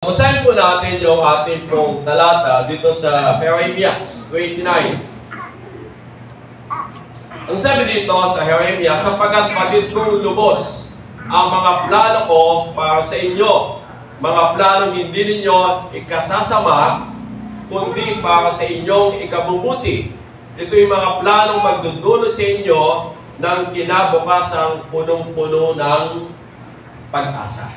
Basahin po natin yung ating pong talata dito sa Jeremias 29. Ang sabi dito sa Jeremias, sapagkat batid kong lubos ang mga plano ko para sa inyo, mga planong hindi ninyo ikasasama, kundi para sa inyong ikabubuti. Ito yung mga planong magdudulot sa inyo ng kinabukasang punong-puno ng pag-asa.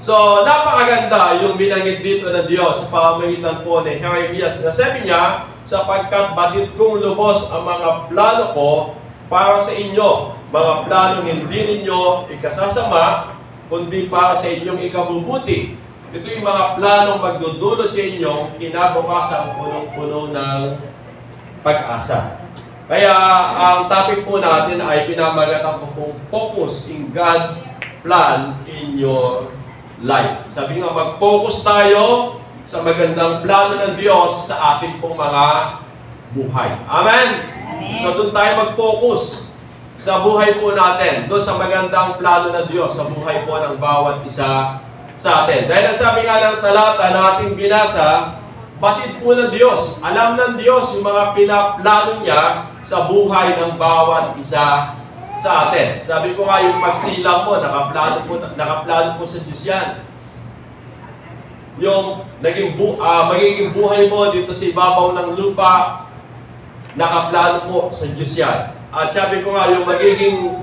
So, napakaganda yung binanggit dito ng Diyos sa pamamagitan po ni Jeremias. Nasabi niya, sapagkat batid kong lubos ang mga plano ko para sa inyo, mga planong hindi ninyo ikasasama, kundi para sa inyong ikabubuti. Ito yung mga planong magdudulot sa inyo, kinabukasang punong-puno ng pag-asa. Kaya, ang topic po natin ay pinamagatan ko pong focus in God plan in your life. Sabi nga, mag-focus tayo sa magandang plano ng Diyos sa ating pong mga buhay. Amen? Amen. So, doon tayo mag-focus sa buhay po natin. Doon sa magandang plano ng Diyos sa buhay po ng bawat isa sa atin. Dahil sabi nga ng talata na ating binasa, batid po ng Diyos. Alam ng Diyos yung mga pinaplano niya sa buhay ng bawat isa sa atin. Sabi ko nga, yung pagsilang mo, nakaplano po sa Diyos yan. Yung magiging buhay mo dito sa ibabaw ng lupa, nakaplano po sa Diyos yan. At sabi ko nga, yung magiging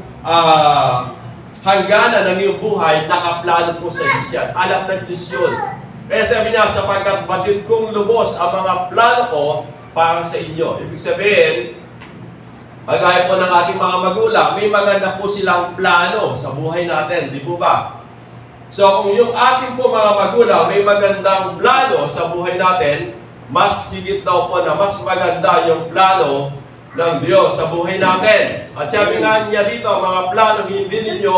hangganan ng iyong buhay, nakaplano po sa Diyos yan. Alam ng Diyos yun. Kaya sabi niya, sapagkat batid kong lubos ang mga plano ko para sa inyo. Ibig sabihin, kagaya po ng ating mga magulang, may maganda po silang plano sa buhay natin, di po ba? So kung yung ating po mga magulang may magandang plano sa buhay natin, mas higit daw po na mas maganda yung plano ng Diyos sa buhay natin. At sabi nga niya dito, mga plano hindi ninyo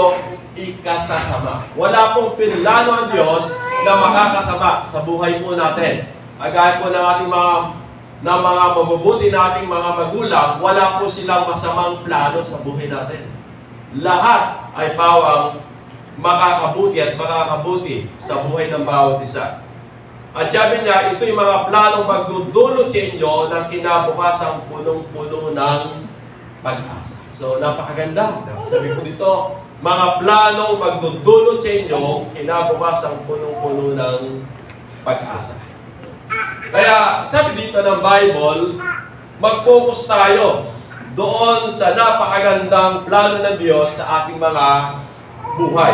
ikasasama. Wala pong pinlano ang Diyos na makakasama sa buhay po natin. Kagaya po ng ating mga mabubuti nating mga magulang, wala po silang masamang plano sa buhay natin. Lahat ay pawang makakabuti at makakabuti sa buhay ng bawat isa. At sabi niya, ito yung mga planong magdudulot sa inyo ng kinabukasang punong-puno ng pag-asa. So, napakaganda. Sabi ko dito, mga planong magdudulot sa inyo kinabukasang punong-puno ng pag-asa. Kaya, sabi dito ng Bible, mag-focus tayo doon sa napakagandang plano ng Diyos sa ating mga buhay.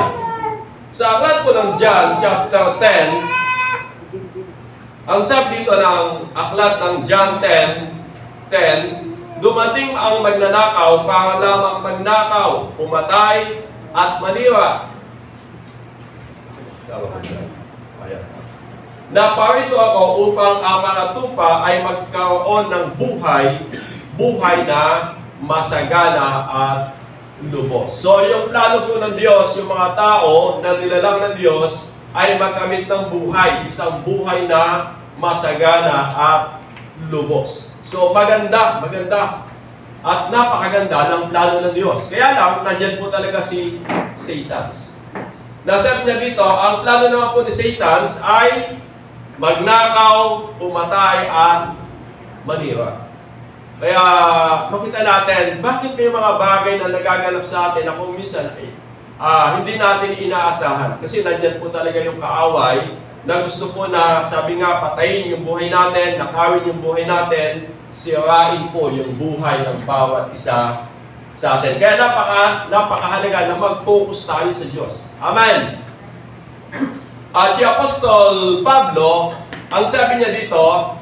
Sa aklat po ng John, chapter 10, ang sabi dito ng aklat ng John 10, dumating ang magnanakaw para lamang magnakaw, pumatay, at manira. Naparito ako upang ang mga tupa ay magkaroon ng buhay na masagana at lubos. So yung plano po ng Diyos, yung mga tao na nilalang ng Diyos ay magkamit ng buhay, isang buhay na masagana at lubos. So maganda at napakaganda ng plano ng Diyos. Kaya lang, nandiyan po talaga si Satan. Nasabi niya dito, ang plano naman po ni Satan ay magnakaw, pumatay, at manira. Kaya makita natin, bakit may mga bagay na nagaganap sa atin na kung minsan hindi natin inaasahan. Kasi nandiyan po talaga yung kaaway na gusto po na, sabi nga, patayin yung buhay natin, nakawin yung buhay natin, sirain po yung buhay ng bawat isa sa atin. Kaya napakahalaga na mag-focus tayo sa Diyos. Amen! At si Apostol Pablo, ang sabi niya dito,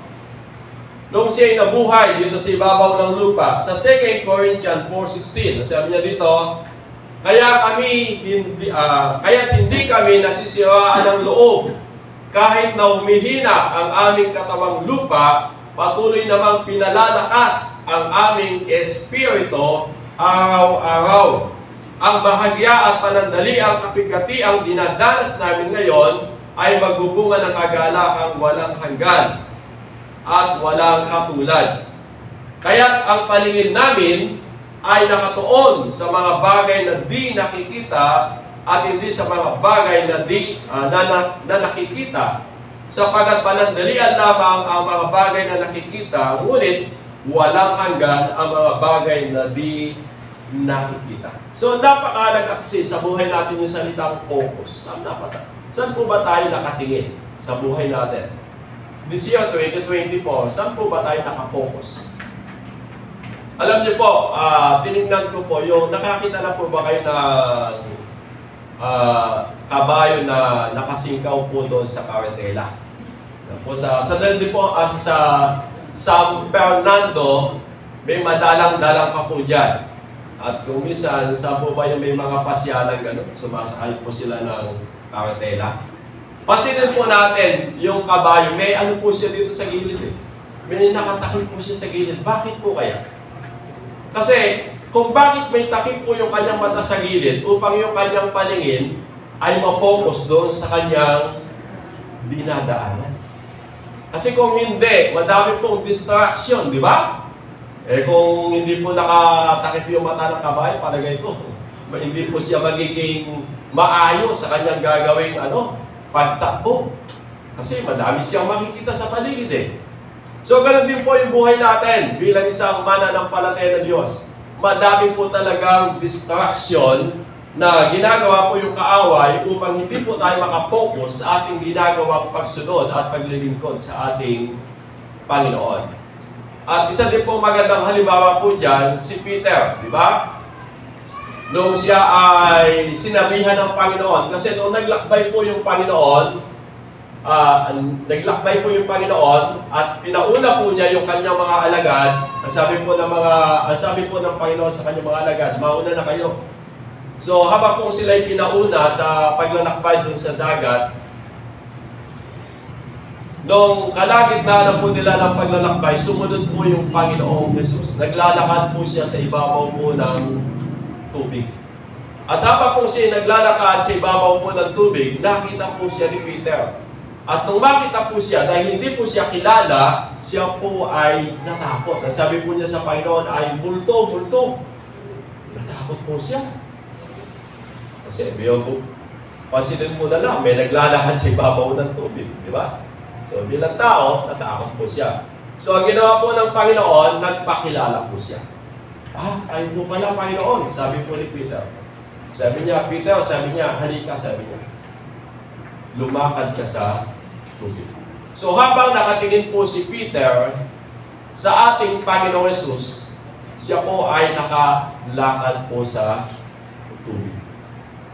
nung siya'y nabuhay dito sa ibabaw ng lupa, sa 2 Corinthians 4:16, sabi niya dito, kaya't hindi kami nasisiraan ng loob, kahit na humihina ang aming katawang lupa, patuloy namang pinalalakas ang aming espiritu araw-araw. Ang bahagya at panandaliang kapigati ang dinadanas namin ngayon ay magbubunga ng kagalakang walang hanggan at walang katulad. Kaya't ang paningin namin ay nakatuon sa mga bagay na di nakikita at hindi sa mga bagay na nakikita, sapagat panandalian lamang ang mga bagay na nakikita, ngunit walang hanggan ang mga bagay na di nakikita. So, napakahalaga kasi sa buhay natin yung salitang focus. Saan po ba tayo nakatingin sa buhay natin? This year, 2024, saan po ba tayo nakapokus? Alam niyo po, tinignan ko po, nakakita na po ba kayo ng kabayo na nakasingkaw po doon sa karetela? Sa din po, sa San Fernando, may madalang-dalang pa po dyan. At kung minsan, saan po ba yung may mga pasyalan gano'n? Sumasakay po sila ng karetela. Pansinin po natin yung kabayo, may ano po siya dito sa gilid eh. May nakatakip po siya sa gilid. Bakit po kaya? Kasi kung bakit may takip po yung kanyang mata sa gilid upang yung kanyang paningin ay mapokus doon sa kanyang dinadaanan. Kasi kung hindi, madami pong distraction, di ba? Eh kung hindi po nakatakip yung mata ng kabayo, palagay ko, hindi po siya magiging maayos sa kanyang gagawing pagtakbo. Kasi madami siyang makikita sa paligid eh. So, ganun din po yung buhay natin bilang isang mananampalataya ng Diyos. Madami po talagang distraction na ginagawa po yung kaaway upang hindi po tayo makapokus sa ating ginagawang pagsunod at paglilingkod sa ating Panginoon. At isa din po magandang halimbawa po dyan, si Peter, di ba? Nung siya ay sinabihan ng Panginoon, kasi nung naglakbay po yung Panginoon at pinauna po niya yung kanyang mga alagad, ang sabi po ng Panginoon sa kanyang mga alagad, mauna na kayo. So habang po sila'y pinauna sa paglalakbay dun sa dagat, nung kalagitnaan po nila ng paglalakbay, sumunod po yung Panginoong Jesus. Naglalakad po siya sa ibabaw po ng tubig. At habang po siya naglalakad sa ibabaw po ng tubig, nakita po siya ni Peter. At nung makita po siya, dahil hindi po siya kilala, siya po ay natakot. At sabi po niya sa Panginoon ay, multo. Natakot po siya. Kasi pansinin mo na lang, may naglalakad sa ibabaw ng tubig. Di ba? So bilang tao, natakot po siya. So ang ginawa po ng Panginoon, nagpakilala po siya. Ay mo pala Panginoon, sabi po ni Peter. Sabi niya, Peter, halika, sabi niya. Lumakad ka sa tubig. So habang nakatingin po si Peter sa ating Panginoong Jesus, siya po ay nakalakad po sa tubig.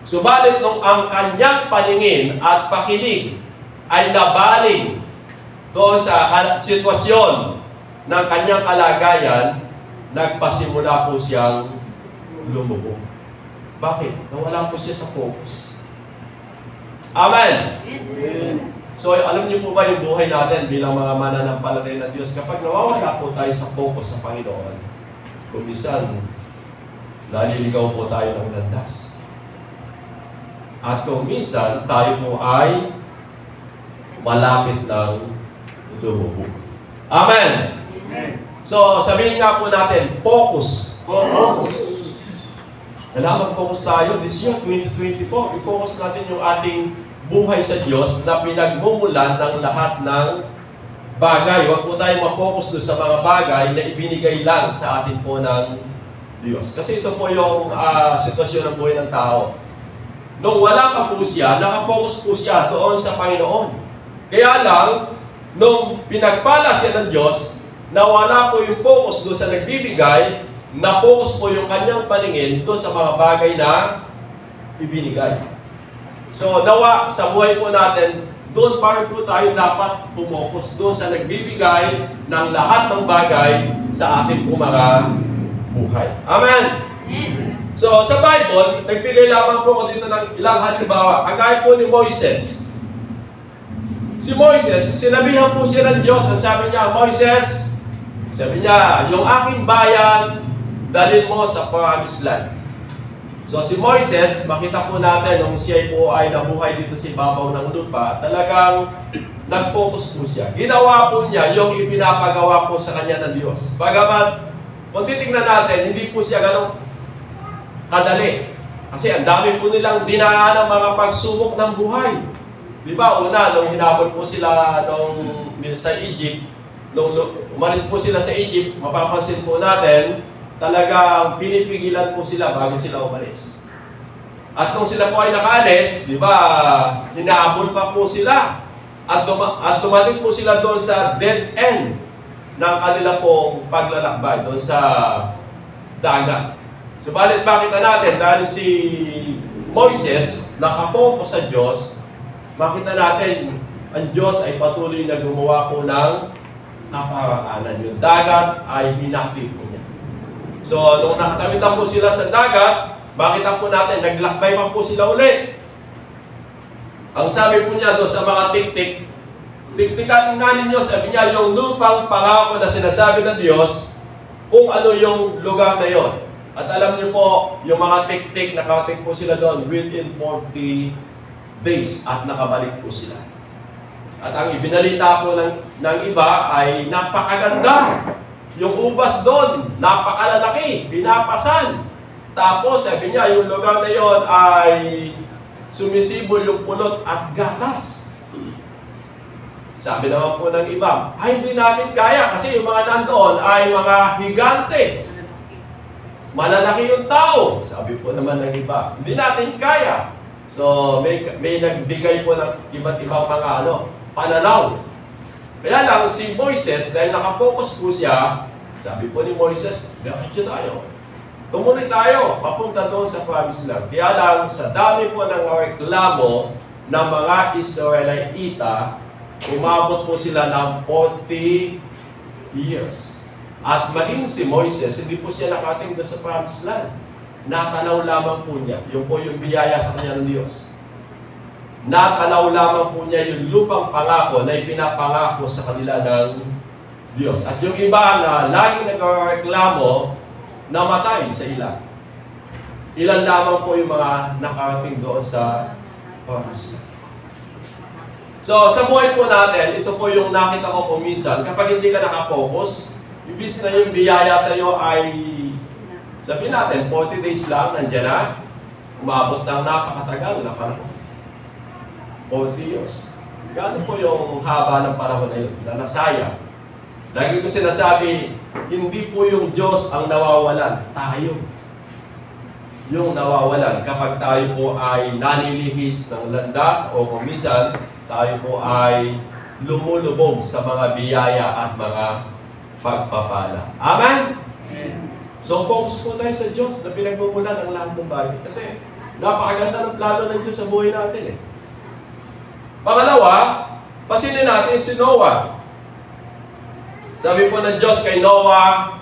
Subalit nung ang kanyang paningin at pakinig ay nabaling doon sa sitwasyon ng kanyang kalagayan, nagpasimula po siyang lumubog. Bakit? Nawala po siya sa focus. Amen! Amen. So, alam niyo po ba yung buhay natin bilang mga mananampalataya ng Diyos? Kapag nawawala po tayo sa focus sa Panginoon, kung minsan, naliligaw po tayo ng landas. At kung minsan, tayo po ay malapit ng lumubog. Amen! Amen! So, sabihin nga po natin, focus. Kailangan focus tayo this year, 2024. I-focus natin yung ating buhay sa Diyos na pinagmumulan ng lahat ng bagay. Huwag po tayo ma-focus doon sa mga bagay na ibinigay lang sa atin po ng Diyos. Kasi ito po yung sitwasyon ng buhay ng tao. Nung wala pa po siya, nakapokus po siya doon sa Panginoon. Kaya lang, nung pinagpala siya ng Diyos, nawala po yung focus doon sa nagbibigay, na-focus po yung kanyang paningin doon sa mga bagay na ibinigay. So, nawa sa buhay po natin, doon pa rin po tayo dapat pumokus doon sa nagbibigay ng lahat ng bagay sa ating po mga buhay. Amen! So, sa Bible, nagbigay lamang po ako dito ng ilang halimbawa. Kagaya po ni Moises. Si Moises, sinabihan po siya ng Diyos. Ang sabi niya, Moises, sabi niya, yung aking bayan, dalhin mo sa Promised Land. So si Moises, makita po natin nung siya po ay nabuhay dito sa ibabaw ng lupa, talagang nag-focus po siya. Ginawa po niya yung ipinapagawa po sa kanya ng Diyos. Bagamat, kung titingnan natin, hindi po siya ganong kadali. Kasi ang dami po nilang dinaan ng mga pagsubok ng buhay. Di ba, una, nung hinabol po sila sa Egypt, nung umalis po sila sa Egypt, mapapansin po natin, talagang pinipigilan po sila bago sila umalis. At nung sila po ay nakaalis, di ba, hinahabol pa po sila. At dumating po sila doon sa dead end ng kanila pong paglalakbay, doon sa dagat. Subalit makita natin, dahil si Moises nakapokus sa Diyos, makita natin, ang Diyos ay patuloy na gumawa po ng kaparaanan. Yung dagat ay hinati po niya. So, nung nakatawid na po sila sa dagat, makita po natin, naglakbay pa po sila uli. Ang sabi po niya doon sa mga tiktik, tiktikan nga ninyo, sabi niya, yung lupang pangako na sinasabi ng Diyos, kung ano yung lugar na yon. At alam niyo po, yung mga tiktik, nakarating po sila doon within 40 days at nakabalik po sila. At ang ibinalita po ng iba ay napakaganda. Yung ubas doon, napakalalaki, pinapasan. Tapos sabi niya, yung lugar na yon ay sumisibol yung pulot at gatas. Sabi naman po ng iba, ay hindi natin kaya kasi yung mga nandoon ay mga higante. Malalaki yung tao. Sabi po naman ng iba, hindi natin kaya. So may nagbigay po ng iba't ibang mga pananaw. Kaya lang si Moises, dahil nakapokus po siya, sabi po ni Moises, diretso tayo. Tumuloy tayo, papunta doon sa promised land. Kaya lang, sa dami po ng reklamo ng mga Israelita, umabot po sila ng 40 years. At maging si Moises, hindi po siya nakating doon sa promised land. Natanaw lamang po niya. Yun po yung biyaya sa kanya ng Diyos. Natanaw lamang po niya yung lupang pangako na ipinapangako sa kanila ng Diyos. At yung iba na laging nagreklamo, namatay sa ilan. Ilan lamang po yung mga nakarating doon sa promised land. So, sa buhay po natin, ito po yung nakita ko kuminsan, kapag hindi ka nakapokus, ibig na yung biyaya sa iyo ay, sabihin natin, 40 days lang, nandiyan na, umabot ng napakatagal na panahon. 40 years. Gano'n po yung haba ng panahon na yun, na nasaya. Lagi ko sinasabi, hindi po yung Diyos ang nawawalan, tayo. Yung nawawalan kapag tayo po ay nanilihis ng landas o kumisan, tayo po ay lumulubog sa mga biyaya at mga pagpapala. Amen? So, focus po tayo sa Diyos na pinagmumulan ng lahat ng bagay. Kasi, napakaganda ng plano ng Diyos sa buhay natin. Pangalawa, pasinin natin si Noah. Sabi po ng Diyos kay Noah,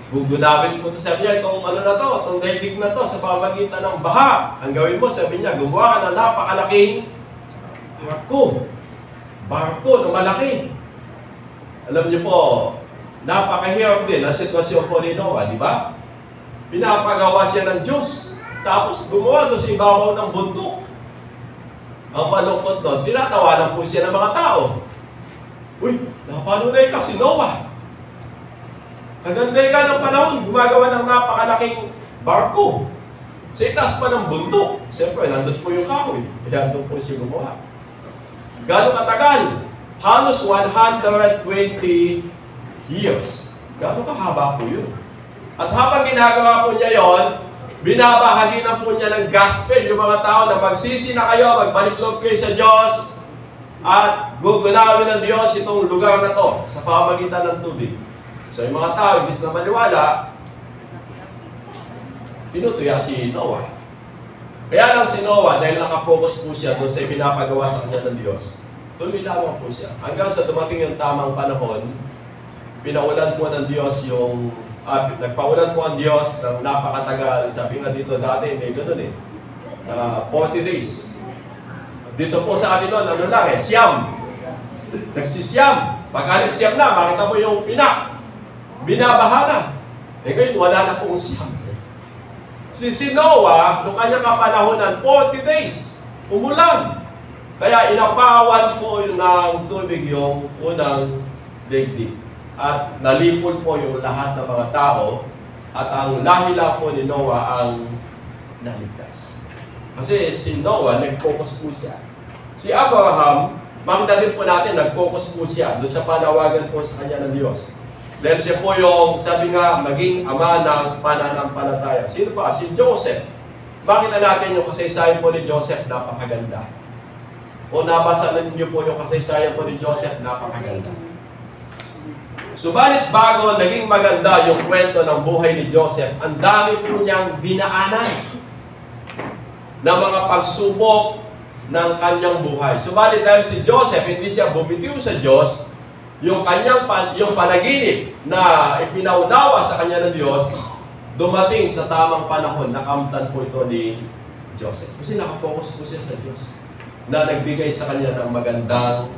gugunawin po ito. Sabi niya, itong itong daigdig na to sa pamagitan ng baha. Ang gawin mo, sabi niya, gumawa ka ng napakalaking barko na malaki. Alam niyo po, napakahirap din ang sitwasyon po ni Noah, di ba? Pinapagawa siya ng Diyos. Tapos gumawa doon sa ibabaw ng bundok. Ang malungkot doon, tinatawanan po siya ng mga tao. Uy, napanunay ka si Noah. Naganday ka ng panahon, gumagawa ng napakalaking barko. Sa itaas pa ng bundok. Siyempre, nandun po yung kahoy. Kaya doon po siya gumawa. Gano'ng katagal? Halos 120 years. Gano'ng kahaba po yun. At habang ginagawa po niya yon, binabahagi na po niya ng gospel yung mga tao na magsisi na kayo, magbalik loob kayo sa Diyos, at gugunawin ng Diyos itong lugar na to sa pamagitan ng tubig. So yung mga tao, imbis na maniwala, tinutuya si Noah. Kaya lang si Noah, dahil nakapokus po siya doon sa pinapagawa sa kanya ng Diyos, tuloy lamang po siya. Hanggang sa dumating yung tamang panahon, pinaulan po ng Diyos yung, nagpaulan po ang Diyos ng napakatagal. Sabi nga dito dati, may ganun 40 days. Dito po sa atin noon, siyam. Nagsisiyam. Pagka nagsiyam na, makita mo yung pinak. Binabaha na. Ngayon, wala na pong siyam. Si Noah, noong kanyang kapanahonan, 40 days, umulan. Kaya inapawan po ng tubig yung unang daigdig. At nalipol po yung lahat ng mga tao. At ang lahila po ni Noah ang naligtas. Kasi si Noah, nag-focus po siya. Si Abraham, makita din po natin, nag-focus po siya doon sa panawagan po sa kanya ng Diyos. Dahil siya po yung, sabi nga, maging ama ng pananampalataya. Sino pa? Si Joseph. Makita natin yung kasaysayan po ni Joseph, napakaganda. O nabasa niyo po yung kasaysayan po ni Joseph, napakaganda. Subalit bago naging maganda yung kwento ng buhay ni Joseph, ang dami po niyang dinaanan ng mga pagsubok ng kanyang buhay. Subalit dahil si Joseph, hindi siya bumitiw sa Diyos, yung kanyang yung panaginip na ipinaunawa sa kanya ng Diyos, dumating sa tamang panahon, nakamtan po ito ni Joseph. Kasi nakapokus po siya sa Diyos na nagbigay sa kanya ng magandang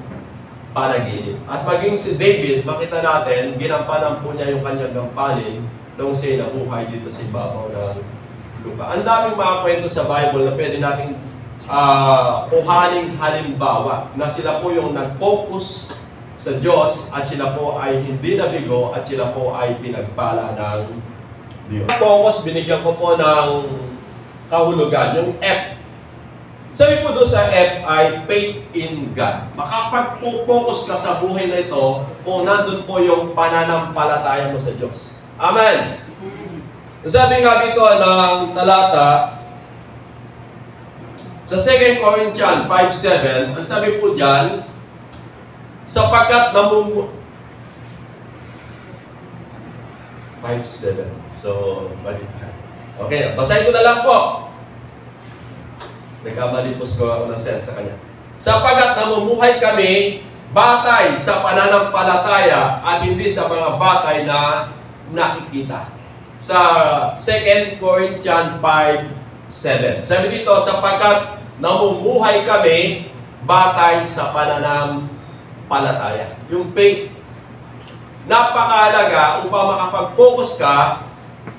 panaginip. At maging si David, makita natin, ginampanan po niya yung kanyang gampanin nung siya nabuhay dito sa ibabaw ng lupa. Ang daming mga kwento sa Bible na pwede nating kuhaning halimbawa na sila po yung nag-focus sa Diyos at sila po ay hindi nabigo at sila po ay pinagpala ng Diyos. Focus, binigyan ko po ng kahulugan, yung F. Sabi po doon sa F ay faith in God. Makapag-focus ka sa buhay na ito kung nandun po yung pananampalataya mo sa Diyos. Amen! Sabi nga dito ng talata sa 2 Corinthians 5:7, ang sabi po dyan, sapagkat 5:7. So, balik. Okay, basahin ko na lang po. Nagkamalipos ko ako ng sense sa kanya. Sapagkat namumuhay kami batay sa pananampalataya at hindi sa mga batay na nakikita. Sa 2 Corinthians 5:7. Sabi dito, sapagkat namumuhay kami batay sa pananampalataya. Yung faith. Napakahalaga upang makapag-focus ka.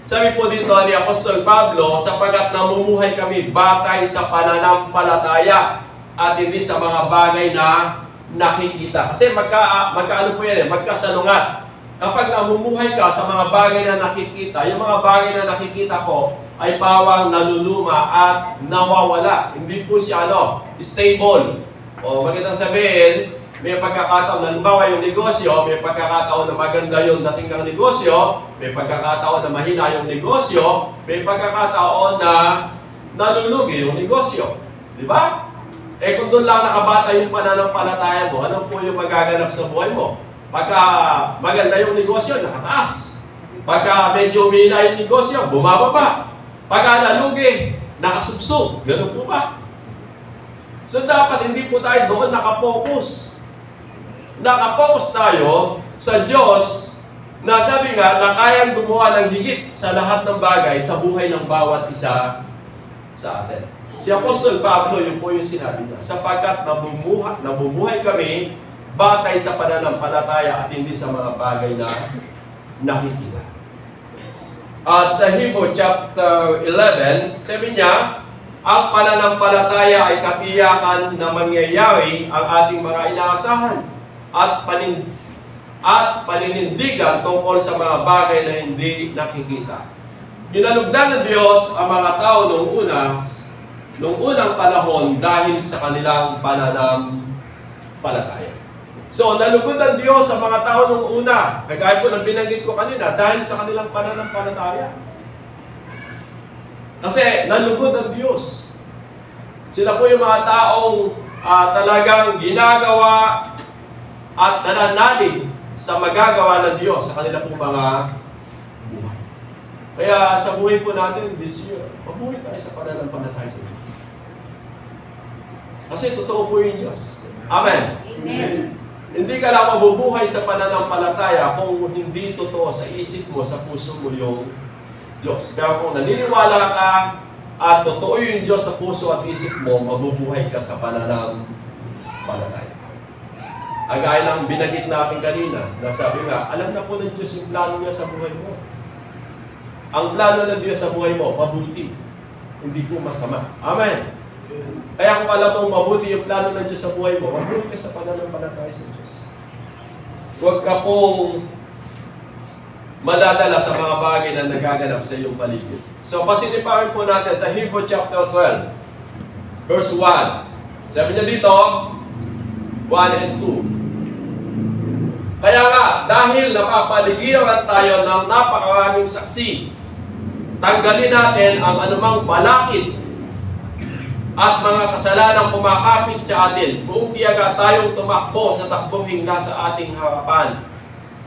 Sabi po dito ni Apostol Pablo, sapagkat namumuhay kami batay sa pananampalataya at hindi sa mga bagay na nakikita. Kasi magkaano po yan magkasalungat. Kapag namumuhay ka sa mga bagay na nakikita, yung mga bagay na nakikita ko ay pawang naluluma at nawawala. Hindi po siya stable. O magandang sabihin, may pagkakataon, halimbawa yung negosyo, may pagkakataon na maganda yung dating ng negosyo, may pagkakataon na mahina yung negosyo, may pagkakataon na nalulugi yung negosyo. Di ba? Eh kung doon lang nakabata yung pananampalataya mo, ano po yung magaganap sa buhay mo? Pagka maganda yung negosyo, nakataas. Pagka medyo humina yung negosyo, bumababa. Pagka nalugi, nakasubsob. Ganun po ba? So dapat hindi po tayo doon nakapokus. Nakapokus tayo sa Diyos na sabi nga na kayang gumawa ng higit sa lahat ng bagay sa buhay ng bawat isa sa atin. Si Apostol Pablo, yun po yung sinabi niya, sapagkat namumuhay kami batay sa pananampalataya at hindi sa mga bagay na nakikita. At sa Hebrew chapter 11, sabi niya, ang pananampalataya ay katiyakan na mangyayari ang ating mga inaasahan at paninindigan tungkol sa mga bagay na hindi nakikita. Ginalugdan ng Diyos ang mga tao noong unang panahon dahil sa kanilang pananampalataya. So, nalugod ang Diyos sa mga tao noong una, kagaya po ng binanggit ko kanina, dahil sa kanilang pananampalataya. Kasi nalugod ang Diyos. Sila po yung mga taong talagang ginagawa at nananalig sa magagawa ng Diyos sa kanila pong mga buhay. Kaya sa buhay po natin this year, mabuhay tayo sa pananampalataya sa Diyos. Kasi totoo po yung Diyos. Amen. Amen. Hindi ka lang mabubuhay sa pananampalataya kung hindi totoo sa isip mo, sa puso mo yung Diyos. Kaya kung naniniwala ka at totoo yung Diyos sa puso at isip mo, mabubuhay ka sa pananampalataya. Agaya ng binagit natin kanina, na sabi nga, alam na po ng Diyos yung plano niya sa buhay mo. Ang plano ng Diyos sa buhay mo, mabuti. Hindi po masama. Amen. Kaya kung alam mong mabuti yung plano ng Diyos sa buhay mo, mabuti ka sa pananampalataya sa Diyos. Huwag ka pong madadala sa mga bagay na nagaganap sa iyong paligid. So, pasinipahan po natin sa Hebrew chapter 12, verse 1. Sabi niya dito, 1 and 2. Kaya nga, dahil napapaligiran tayo ng napakaraming saksi, tanggalin natin ang anumang balakid at mga kasalanang kumakapit sa atin kung tiyaga tayong tumakbo sa takbong hingga sa ating harapan.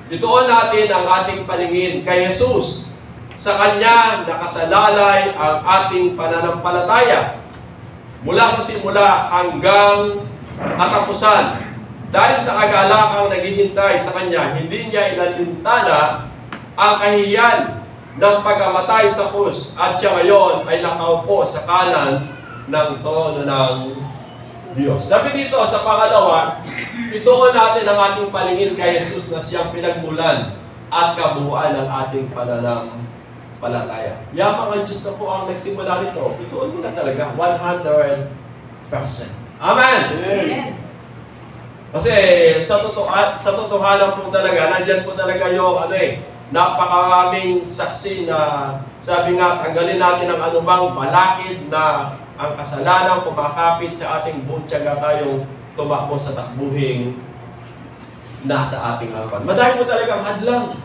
Ituon natin ang ating paningin kay Jesus. Sa Kanya nakasalalay ang ating pananampalataya mula sa simula hanggang katapusan. Dahil sa kagalakang naghihintay sa Kanya, hindi niya inalintana ang kahihiyan ng pagkamatay sa krus at siya ngayon ay nakaupo sa kanan ng trono ng Diyos. Sabi dito sa pangalawa, ituon natin ang ating paningin kay Jesus na siyang pinagmulan at kabuuan ng ating pananampalataya. Yamang ang Diyos na po ang nagsimula nito. Ituon mo na talaga 100%. Amen! Amen. Kasi sa totohanan po talaga, nandyan po talaga yung napakaraming saksi na sabi nga, tanggalin natin ang anumang balakid na ang kasalanan kumakapit sa ating buong tiyaga tayong tumakbo sa takbuhing nasa ating harapan. Madami po talagang hadlang.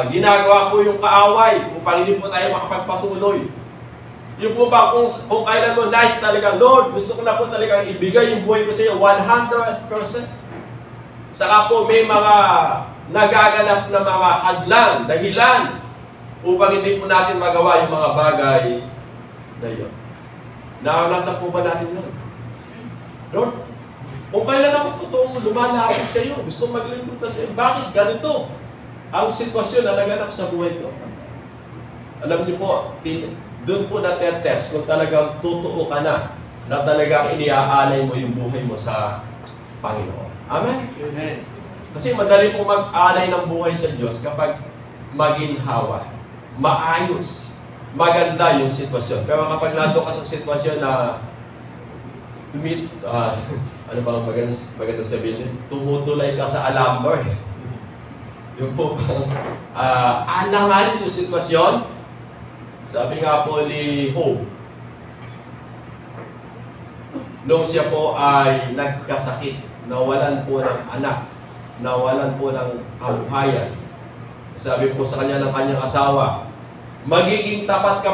Ginagawa po yung kaaway upang hindi po tayo makapagpatuloy. Yung po ba kung kailan mo nice talaga, Lord, gusto ko na po talagang ibigay yung buhay ko sa iyo 100%. Saka po may mga nagaganap na mga hadlang, dahilan upang hindi po natin magawa yung mga bagay na yun. Naranasan po ba natin yun? Lord, kung kailan ako totoong lumalapit sa iyo, gusto maglingkod na sa iyo, bakit ganito ang sitwasyon na naganap sa buhay ko? Alam niyo po, doon po natetest kung talagang totoo ka na talagang iniaalay mo yung buhay mo sa Panginoon. Amen? Amen. Kasi madali po mag-alay ng buhay sa Diyos kapag maginhawa, maayos, maganda yung sitwasyon. Pero kapag nandun ka sa sitwasyon na ano ba ang maganda sabihin? Tumutulay ka sa alamber. Yung po bang alanganin yung sitwasyon. Sabi nga po ni Job, nung siya po ay nagkasakit, nawalan po ng anak, nawalan po ng kabuhayan. Sabi po sa kanya ng kanyang asawa, magiging tapat ka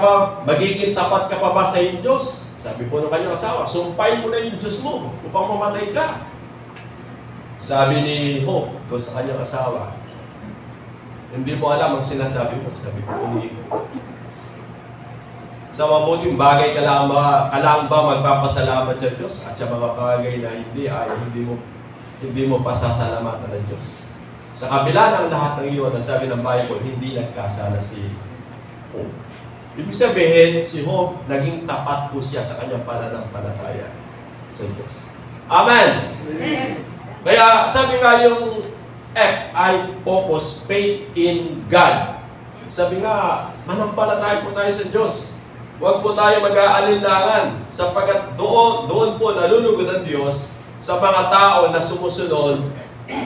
pa ba sa iyong Diyos? Sabi po ng kanyang asawa, sumpain mo na yung Diyos mo upang mamatay ka. Sabi ni Job doon sa kanyang asawa, hindi mo alam ang sinasabi mo. Sabi po ni Job, sa mabuting bagay ka lang ba magpapasalamat sa Diyos at sa mga bagay na hindi mo pasasalamatan ng Diyos. Sa kabila ng lahat ng iyon, sabi ng Bible, hindi nagkasala si Job. Ibig sabihin, si Job, naging tapat po siya sa kanyang pananampalataya sa Diyos. Amen! Amen. Kaya sabi nga yung F ay focus, faith in God. Sabi nga, manampalataya po tayo sa Diyos. Huwag po tayo mag-aalinlangan sapagkat doon po nalulugod ang Diyos sa mga tao na sumusunod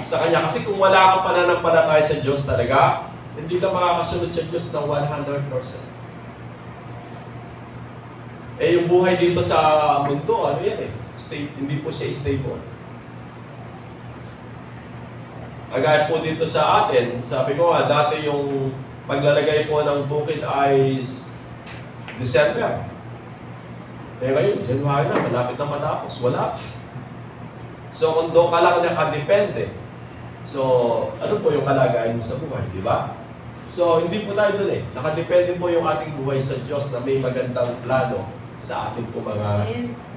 sa Kanya. Kasi kung wala kang pananampalataya sa Diyos talaga, hindi ka makakasunod sa Diyos ng 100%. Yung buhay dito sa mundo, hindi po siya stable. Agad po dito sa atin, sabi ko nga, dati yung paglalagay po ng bukid ay December. Ngayon, January na, malapit na matapos. Wala. So, kung doon ka lang nakadepende, so, ano po yung kalagayan mo sa buhay, di ba? So, hindi po tayo doon Nakadepende po yung ating buhay sa Diyos na may magandang plano sa ating po mga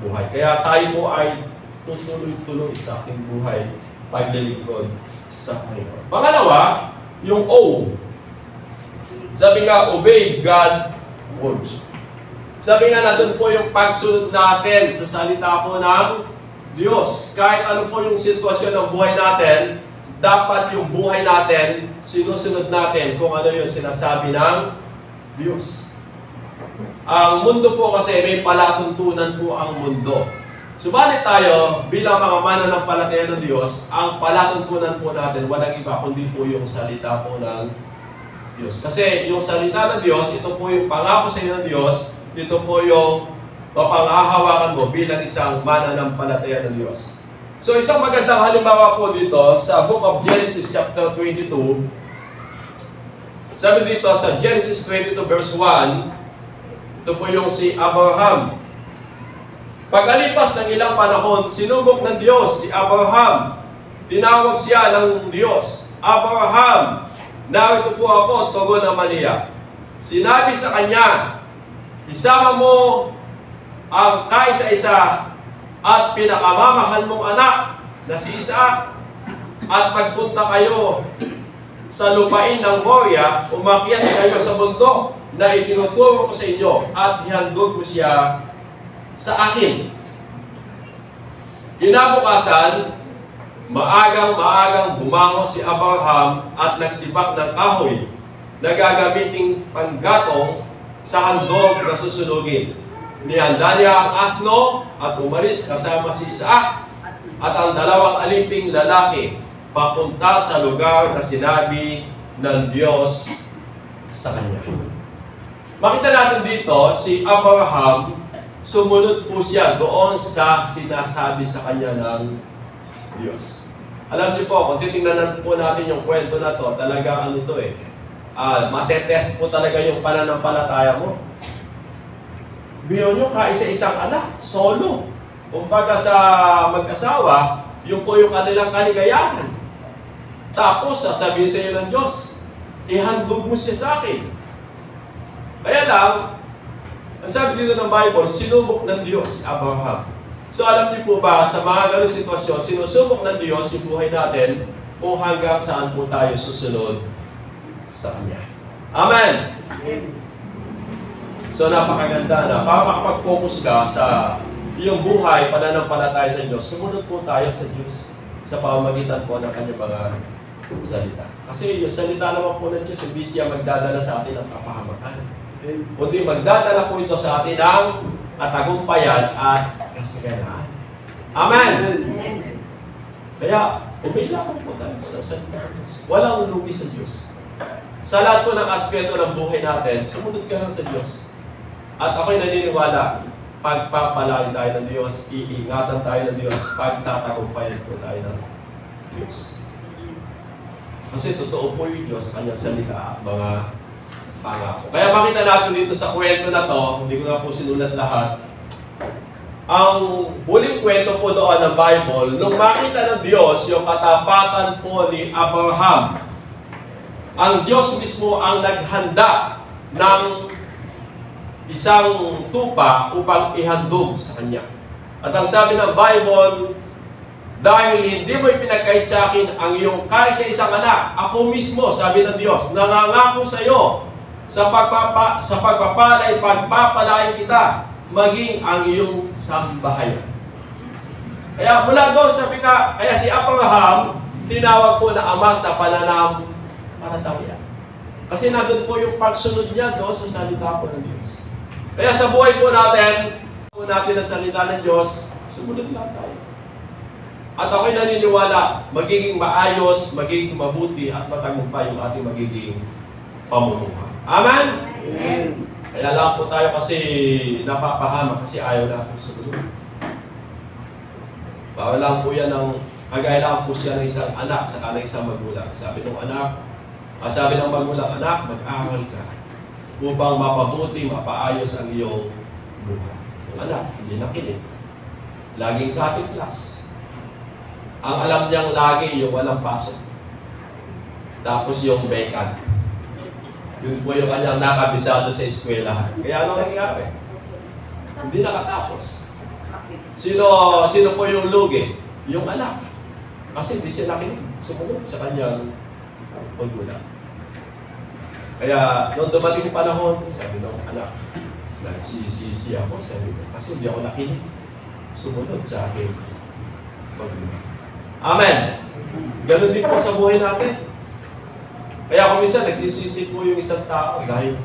buhay. Kaya tayo po ay tutuloy-tuloy sa ating buhay paglilingkod sa Panginoon. Pangalawa, yung O. Sabi nga, obey God words. Sabi nga natin po yung pagsunod natin sa salita po ng Diyos. Kahit ano po yung sitwasyon ng buhay natin, dapat yung buhay natin, sinusunod natin kung ano yung sinasabi ng Diyos. Ang mundo po kasi may palatuntunan po ang mundo. Subalit tayo, bilang mga mananampalataya ng Diyos, ang palatuntunan po natin, walang iba, kundi po yung salita po ng Diyos. Kasi yung salita ng Diyos, ito po yung pangako sa inyo ng Diyos, ito po yung mapanghahawakan mo bilang isang mananampalataya ng Diyos. So isang magandang halimbawa po dito sa Book of Genesis chapter 22. Sabi dito sa Genesis 22 verse 1, ito po yung si Abraham. Pagkalipas ng ilang panahon, sinubok ng Diyos si Abraham. Tinawag siya ng Diyos, Abraham, narito po ako, tugon ng Maniya. Sinabi sa kanya, isama mo ang kaisa-isa at pinakamamahal mong anak na si Isaac, at pagpunta kayo sa lupain ng Moria, umakyat kayo sa bundok na itinuturo ko sa inyo at ihandog ko siya sa akin. Kinabukasan, maagang bumangon si Abraham at nagsibak ng kahoy na gagamiting panggatong sa handog na susunugin. Nihanda niya ang asno at umalis kasama si Isaac at ang dalawang aliping lalaki papunta sa lugar na sinabi ng Diyos sa kanya. Makita natin dito si Abraham, sumunod po siya doon sa sinasabi sa kanya ng Diyos. Alam niyo po, kung titingnan po natin yung kwento na to, talaga ano to matetest po talaga yung pananampalataya mo. Biyo nyo, kaisa-isang anak, solo. Kumbaga sa mag-asawa, yung po yung kanilang kaligayahan. Tapos, sasabihin sa iyo ng Diyos, ihandog mo siya sa akin. Kaya lang, ang sabi dito ng Bible, sinubok ng Diyos, Abraham. So alam niyo po ba, sa mga ganung sitwasyon, sinusubok ng Diyos yung buhay natin kung hanggang saan po tayo susunod sa Kanya. Amen! So napakaganda na, para makapag-focus ka sa iyong buhay, pananampalataya sa Diyos, sumunod po tayo sa Diyos sa pamamagitan po ng Kanyang mga salita. Kasi yung salita naman po ng Diyos, hindi siya magdadala sa atin ng kapahamakan. Kundi magdadala po ito sa atin ng tagumpayan at kasaganaan. Amen! Kaya, umailangan po tayo sa salita ng Diyos. Walang lugi sa Diyos. Sa lahat po ng aspeto ng buhay natin, sumunod ka lang sa Diyos. At ako'y naniniwala, pagpapalain tayo ng Diyos, iingatan tayo ng Diyos, pagtatagumpayan po tayo ng Diyos. Kasi totoo po yung Diyos, Kanyang salita, mga pangako. Kaya makita natin dito sa kwento na to, hindi ko na po sinulat lahat, ang huling kwento po doon ng Bible, nung makita ng Diyos yung katapatan po ni Abraham, ang Diyos mismo ang naghanda ng isang tupa upang ihandog sa Kanya. At ang sabi ng Bible, dahil hindi mo ipinagkait sa akin ang iyong kaisa-isang anak, ako mismo, sabi ng Diyos, nangangako sa iyo, sa pagpapalay, pagpapalain kita, maging ang iyong sambahayan. Kaya mula doon sa kaya si Abraham, tinawag po na ama sa pananampalataya. Kasi nandun po yung pagsunod niya doon sa salita po ng Diyos. Kaya sa buhay po natin ang salita ng Diyos, sumunod lang tayo. At ako'y naniniwala, magiging maayos, magiging mabuti, at matagumpay yung ating magiging pamumuhay. Amen? Amen. Kaya lang po tayo kasi napapahama kasi ayaw natin sumunod. Bawal lang po yan kagaya lang po siya ng isang anak sa kanang isang magulang. Sabi ng magulang, anak, mag-aaral ka upang mapabuti, mapaayos ang iyong buhay. Yung anak, hindi nakinig. Laging cutting class. Ang alam niyang lagi yung walang pasok. Tapos yung vacant. Yun po yung kanyang nakabisado sa eskwelahan. Kaya ano nangyari? Hindi nakatapos. Sino po yung lugi? Yung anak. Kasi hindi siya nakinig. Sumunod sa kanyang magulang. Kaya noong dumating yung panahon, sabi ng anak, nagsisisi ako, sabi ko, kasi hindi ako nakinig. Sumunod sa akin magulang. Amen! Ganun din po sa buhay natin. Kaya kung minsan nagsisisi po yung isang tao dahil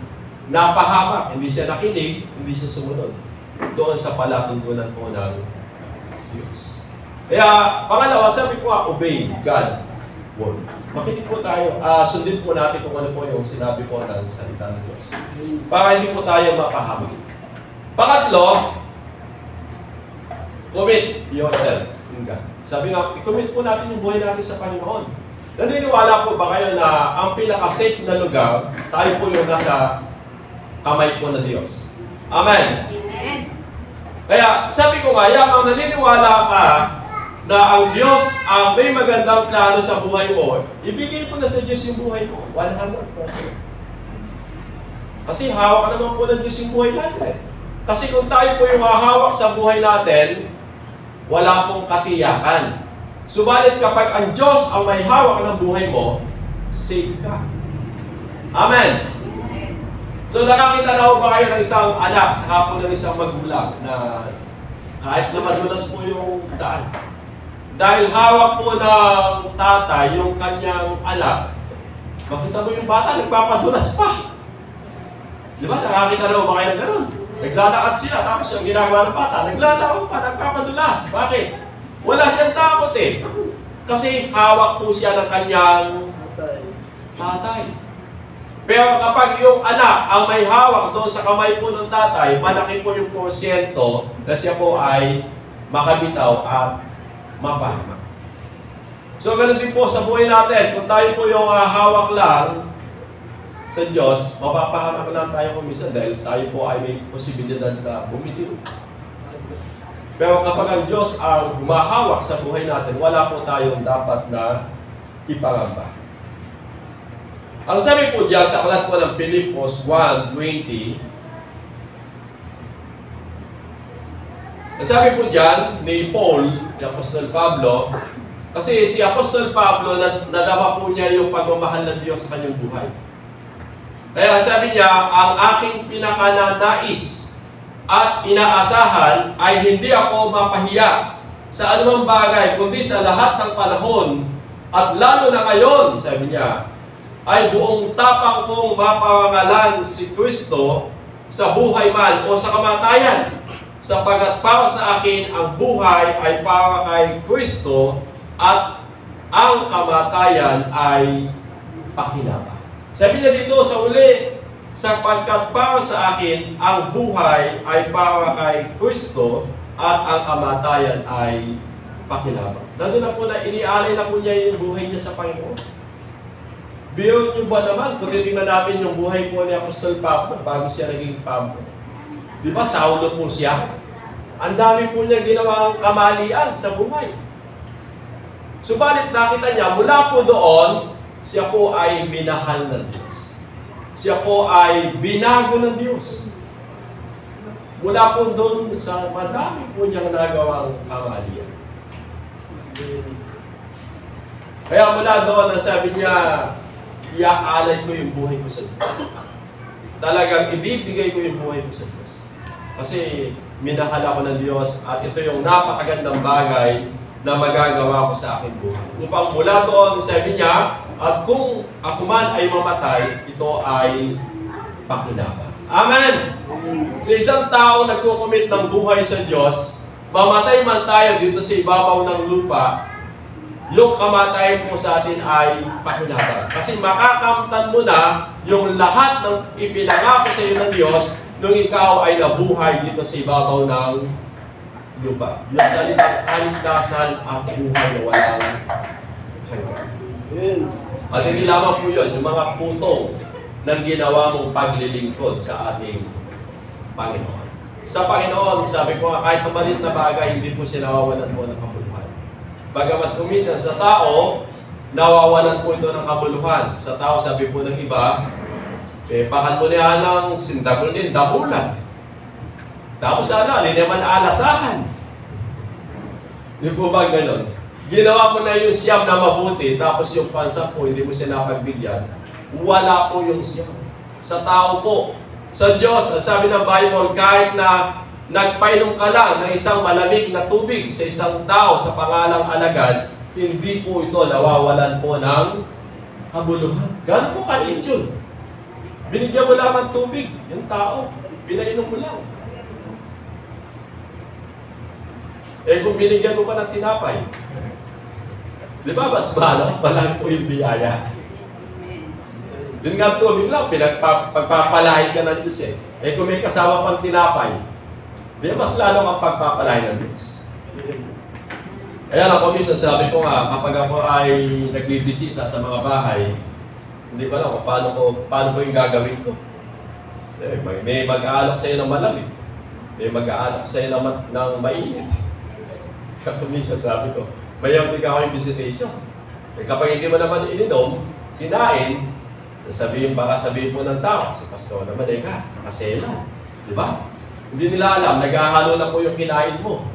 napahamak, hindi siya nakinig, hindi siya sumunod doon sa palatuntunan po ng Diyos. Kaya, pangalawa, sabi ko obey God word. Makinig po tayo, sundin po natin kung ano po yung sinabi po ng salita ng Diyos. Para hindi po tayo mapahamak. Pangatlo, commit yourself in God. Sabi nga, i-commit po natin yung buhay natin sa Panginoon. Naniniwala po ba kayo na ang pinaka-safe na lugar, tayo po yung nasa kamay po ng Diyos? Amen. Amen. Kaya, sabi ko nga, yamang naniniwala ka na ang Diyos ang may magandang plano sa buhay mo, ibigay po na sa Diyos yung buhay mo, 100%. Kasi hawak naman po ng Diyos yung buhay natin. Kasi kung tayo po yung hahawak sa buhay natin, wala pong katiyakan. Subalit kapag ang Diyos ang may hawak ng buhay mo, safe ka. Amen. So nakakita na ba kayo ng isang anak sa hapon ng isang magulang na kahit na madulas po yung daan, dahil hawak po ng tatay yung kanyang anak, makita mo yung bata, nagpapadulas pa. Di ba? Nakakita na ba kayo ng ganun? Naglalakad sila, tapos yung ginagawa ng bata, naglalakad pa, nagpapadulas. Bakit? Wala siyang takot eh. Kasi hawak po siya ng kanyang tatay. Pero kapag yung anak ang may hawak doon sa kamay po ng tatay, malaki po yung porsyento na siya po ay makabitaw at mapahamak. So, ganun din po sa buhay natin. Kung tayo po yung hawak lang sa Diyos, mapapahamak lang tayo kung minsan dahil tayo po ay may posibilidad na bumitiw. Pero kapag ang Diyos ang humahawak sa buhay natin, wala po tayong dapat na ipangamba. Ang sabi po diyan sa aklat po ng Pilipos 1:20, sabi po diyan ni Paul, ni Apostol Pablo, kasi si Apostol Pablo, nadama po niya yung pagmamahal ng Diyos sa kanyang buhay. Kaya sabi niya, ang aking pinakananais at inaasahan ay hindi ako mapahiya sa anumang bagay, kundi sa lahat ng panahon, at lalo na ngayon, sabi niya, ay buong tapang kong maparangalan si Kristo sa buhay man o sa kamatayan, sapagkat para sa akin ang buhay ay para kay Kristo at ang kamatayan ay pakinabang. Sabi niya dito sa uli, sapagkat para sa akin ang buhay ay para kay Kristo at ang kamatayan ay pakinabang. Nandun na po na inialay na po niya yung buhay niya sa Panginoon. Biyod nyo ba naman, kung titingnan natin yung buhay po ni Apostol Pablo bago siya naging Pablo. Di ba, Saulo po siya? Ang dami po niya ginawang kamalian sa buhay. Subalit nakita niya, mula po doon, siya po ay minahal ng Diyos. Siya po ay binago ng Diyos. Mula po doon sa madami po niyang nagawang kamalian. Kaya mula doon, sabi niya, iaalay ko yung buhay ko sa Diyos. Talagang ibibigay ko yung buhay ko sa Diyos. Kasi minahal ako ng Diyos at ito yung napakagandang bagay na magagawa ko sa aking buhay. Upang mula doon, sabi niya, at kung ako man ay mamatay, ito ay pakinabang. Amen! Sa isang tao nagkukumit ng buhay sa Diyos, mamatay man tayo dito sa ibabaw ng lupa, yung kamatayan mo sa atin ay pakinabang. Kasi makakamtan mo na yung lahat ng ipinangako sa iyo ng Diyos nung ikaw ay nabuhay dito sa ibabaw ng lupa. Yung salitang kaligtasan at buhay na walang hanggan. At hindi lamang po yun, yung mga putong ng ginawa mong paglilingkod sa ating Panginoon. Sa Panginoon, sabi ko kahit na maliit na bagay, hindi po siya nawawalan mo ng kabuluhan. Bagamat kumisan sa tao, nawawalan po ito ng kabuluhan. Sa tao, sabi po ng iba, pakan mo niya ng sindagol din, damulan. Tapos hindi naman alasahan. Di po ba gano'n? Ginawa mo na yung siyam na mabuti, tapos yung pansa po, hindi mo siya napagbigyan. Wala po yung siyam. Sa tao po. Sa Diyos, sabi ng Bible, kahit na nagpainom ka lang ng isang malamig na tubig sa isang tao sa pangalang alagad, hindi po ito nawawalan po ng kabuluhan. Gano'n po kalit yun? Binigyan mo lang ng tubig, yung tao. Pinainom mo lang. Eh kung binigyan mo pa ng tinapay, di ba mas malaki po yung biyaya? Yun nga tubig lang, pagpapalain ka ng Diyos eh. Eh kung may kasama pang tinapay, di mas lalo kang pagpapalain ng Diyos. Kaya lang po minsan sabi ko nga, kapag ako ay nagbibisita sa mga bahay, hindi ko alam kung paano ko yung gagawin ko. Eh, may mag-aalok sa'yo ng malamig. May mag-aalok sa'yo ng mainit. Kaya minsan sabi ko, mayroon din ako yung visitation. Eh, kapag hindi mo naman ininom, kinain, baka sabihin po ng tao, si pastor naman, nakasela. Di ba? Hindi nila alam, naghahalo na po yung kinain mo.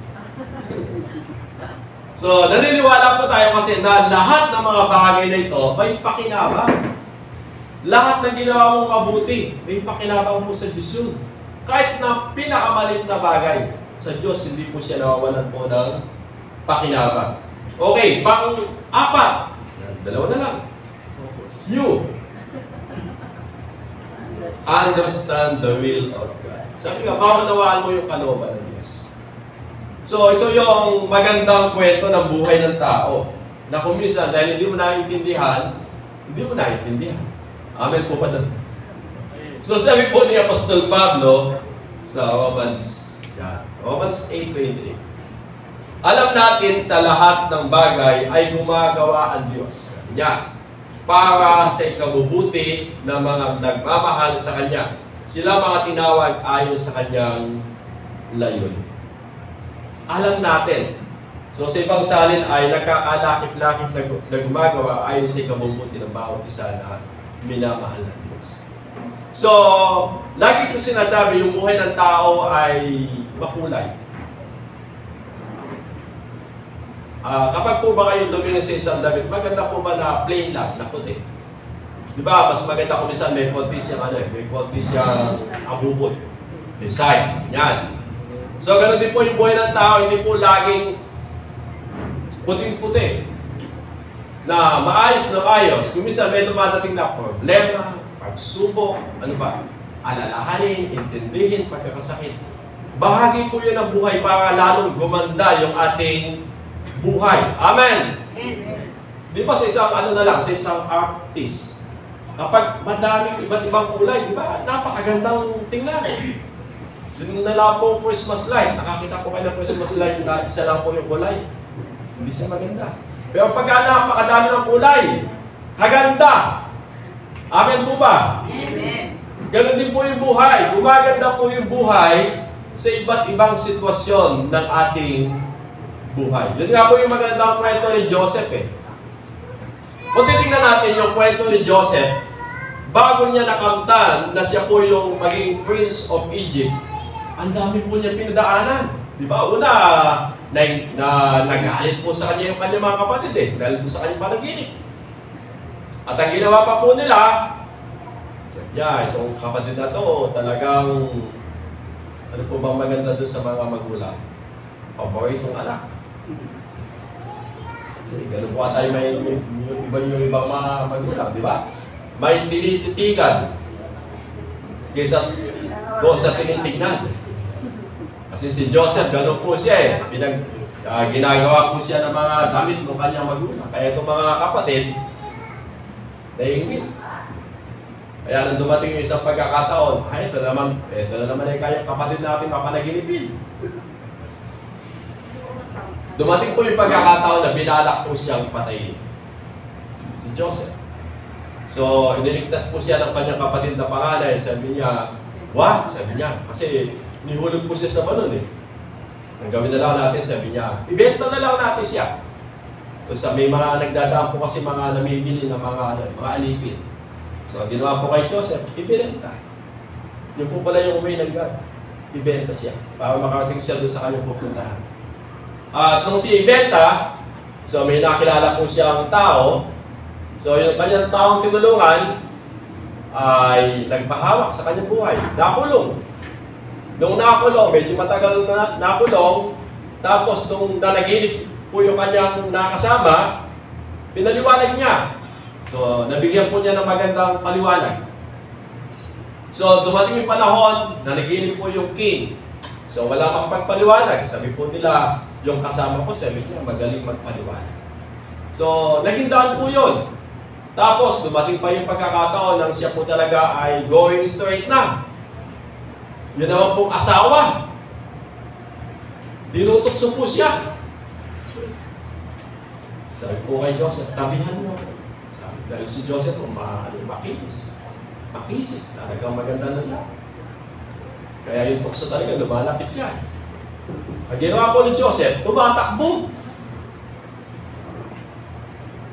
So, naniniwala po tayo kasi na lahat ng mga bagay na ito may pakinabang. Lahat ng ginawa mong mabuti, may pakinabang po sa Diyos yun. Kahit na pinakamalit na bagay, sa Diyos, hindi po siya nawawalan po ng pakinabang. Okay, pang-apat. Dalawa na lang. You understand the will of God. Sabi nga, maunawaan mo yung kalooban ng Diyos. So, ito yung magandang kwento ng buhay ng tao. Na kung minsan, dahil hindi mo naiintindihan, Amen po ba doon? So, sabi po ni Apostol Pablo sa Romans 8:28. Alam natin sa lahat ng bagay ay gumagawa ang Diyos. Sabi niya, para sa ikabubuti ng mga nagmamahal sa Kanya. Sila mga tinawag ayon sa Kanyang layunin. Alam natin. So sa ibang salin ay nagkakalakip-lakip na gumagawa ayon sa ikabubuti ng bawat isa na minamahal ng Diyos. So, lagi ko sinasabi, yung buhay ng tao ay makulay. Kapag po ba kayo dumingin sa isang damit, maganda po ba na plain lang, na puti? Di ba, mas maganda kung minsan may konti siyang abubot. Design, yan. So, ganun din po yung buhay ng tao, hindi po laging puting-puti. Na maayos na maayos. Kung minsan may dumadating na problema, pagsubok, alalahanin, intindihin, pagkakasakit. Bahagi po yun ng buhay para lalong gumanda yung ating buhay. Amen! Di ba sa isang sa isang artist, kapag madaming iba't ibang kulay, di ba, napakagandang tingnan. Yung nalapong Christmas light, nakakita ko kayo ng Christmas light na isa lang po yung kulay. Hindi siya maganda. Pero pagka napakadami ng kulay, kaganda. Amen po ba? Amen. Ganon din po yung buhay. Gumaganda po yung buhay sa iba't ibang sitwasyon ng ating buhay. Yun nga po yung magandang kwento ni Joseph eh. Kung titingnan natin yung kwento ni Joseph, bago niya nakamtan na siya po yung maging Prince of Egypt, ang dami po niya pinadaanan. Di ba? Una, nagalit po sa kanya yung kanyang mga kapatid eh. Dahil po sa kanyang panaginip. At ang ginawa pa po nila, itong kapatid na to, talagang, ano po bang maganda doon sa mga magulang? Paboritong anak. Kasi gano'n po tayo may yung ibang mga magulang, di ba? May tinititigan kaysa doon sa tinitignan. Kasi si Joseph, gano'n po siya eh. Ginagawa po siya ng mga damit ng kanyang magulang. Kaya itong mga kapatid, naingit. Kaya nang dumating yung isang pagkakataon, ito na naman ay kayang kapatid natin mapanaginipin. Dumating po yung pagkakataon na binalak po siyang patayin. Si Joseph. So, iniligtas po siya ng kanyang kapatid na pangalan. Sabi niya, what? Sabi niya, kasi nihulog po siya sa balon eh. Ang gawin na lang natin, sabi niya, ibenta na lang natin siya. So, may mga nagdadaan po kasi mga namimili ng mga alipin. So, ginawa po kay Joseph, ibenta. Yung po pala yung umuwi ng God. Ibenta siya para makarating siya doon sa kanyang pupuntahan. At nung si ibenta, so may nakilala po siyang tao. So, yung kanyang taong tinulungan ay nagpahawak sa kanyang buhay. Nakulong. Nung nakulong, medyo matagal na nakulong, tapos nung nanaginip po yung kanyang nakasama, pinaliwanag niya. So, nabigyan po niya ng magandang paliwanag. So, dumating yung panahon, nanaginip po yung king. So, wala makapagpaliwanag. Sabi po nila, Yung kasama ko, sabi niya, magaling magpaliwanag. So, naging daan po yun. Tapos, dumating pa yung pagkakataon nang siya po talaga ay going straight na. Yun naman pong asawa. Tinutokso po siya. Sabi po kay Joseph, tabihan mo. Sabi, dahil si Joseph, makinis. Makisip. Talagang maganda na lang. Kaya yung tukso talaga, lumalapit yan. Ang ginawa po ni Joseph, tumatakbo.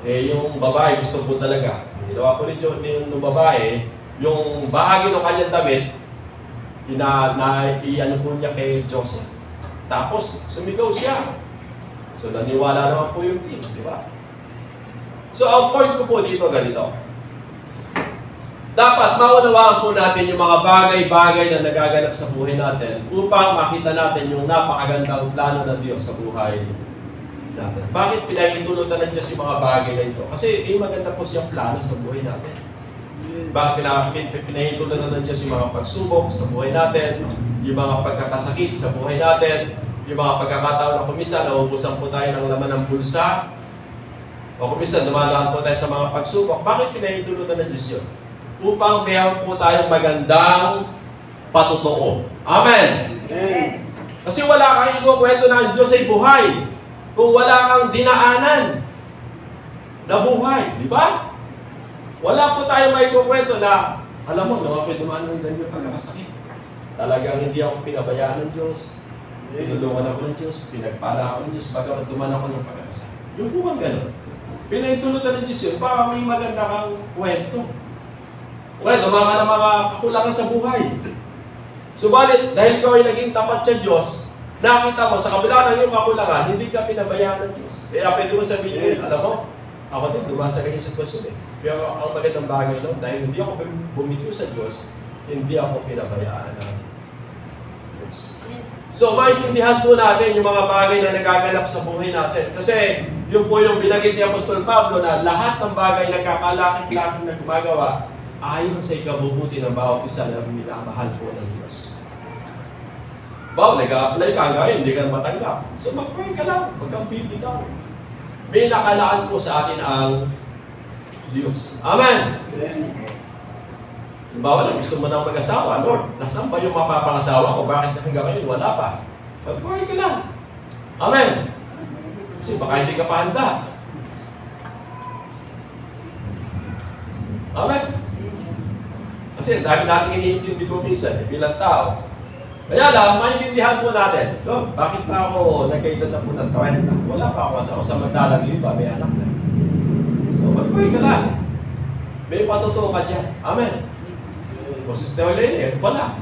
Yung babae, gusto po talaga. Ang ginawa po ni Joseph, yung babae, yung bahagi ng kanyang damit, i-ano po niya kay Joseph. Tapos, sumigaw siya. So, naniwala naman po yung team, di ba? So, ang point ko po dito, ganito. Dapat maunawaan po natin yung mga bagay-bagay na nagaganap sa buhay natin upang makita natin yung napakagandang plano ng Diyos sa buhay natin. Bakit pinahintulutan ng Diyos yung mga bagay na ito? Kasi maganda po siyang plano sa buhay natin. Bakit pinahintulutan ng Diyos yung mga pagsubok sa buhay natin, yung mga pagkakasakit sa buhay natin, yung mga pagkakataon na kuminsan, naubusan po tayo ng laman ng bulsa, o kuminsan, dumadaan po tayo sa mga pagsubok. Bakit pinahintulutan ng Diyos yun? Upang mayroon po tayong magandang patutuo. Amen! Amen. Kasi wala kang ikukwento na ang Diyos ay buhay kung wala kang dinaanan na buhay. Di ba? Wala po tayong may ikukwento na, alam mo, naman ko dumaan ng ganyan pagkakasakit. Talagang hindi ako pinabayaan ng Diyos. Pinulungan ako ng Diyos. Pinagpala ako ng Diyos. Bagamat dumaan ako ng pagkakasakit. Yung po bang gano'n? Pinahintulutan ng Diyos yun para may maganda kang kwento. Well, dumama ng mga kakulangan sa buhay. Subalit, dahil ikaw ay naging tapat sa Diyos, nakita mo sa kabila ng iyong kakulangan, hindi ka pinabayaan ng Diyos. Kaya pwede mo sabihin, alam mo, ako din, dumasa ganyan sitwasyon eh. Pero ang magandang bagay lang, dahil hindi ako bumitiw sa Diyos, hindi ako pinabayaan ng Diyos. So, maintindihan po natin yung mga bagay na nagaganap sa buhay natin. Kasi, yun po yung binagit ni Apostol Pablo na lahat ng bagay na kakalakit-lakit na gumagawa ayon sa ikabubuti ng bawat isa na minamahal po ng Diyos. Bawa, nag-a-apply ka ngayon, hindi ka matanggap. So, mag-pray ka lang, huwag kang bibitaw. May nakalaan po sa atin ang Diyos. Amen! Bawa na, gusto mo nang mag-asawa, Lord, nasaan ba yung mapapangasawa ko? Bakit hanggang ngayon wala pa? Mag-pray ka lang. Amen! Kasi baka hindi ka pa handa. Amen? Kasi dahil natin iniintindi ko minsan, bilang tao. Kaya lang, maintindihan po natin, Lord, bakit pa ako nagkaedad na po ng 20? Wala pa ako asawa, samantalang iba, may anak na. So, mag-pray ka lang. May patutuo ka dyan. Amen. O Sister Olene, wala.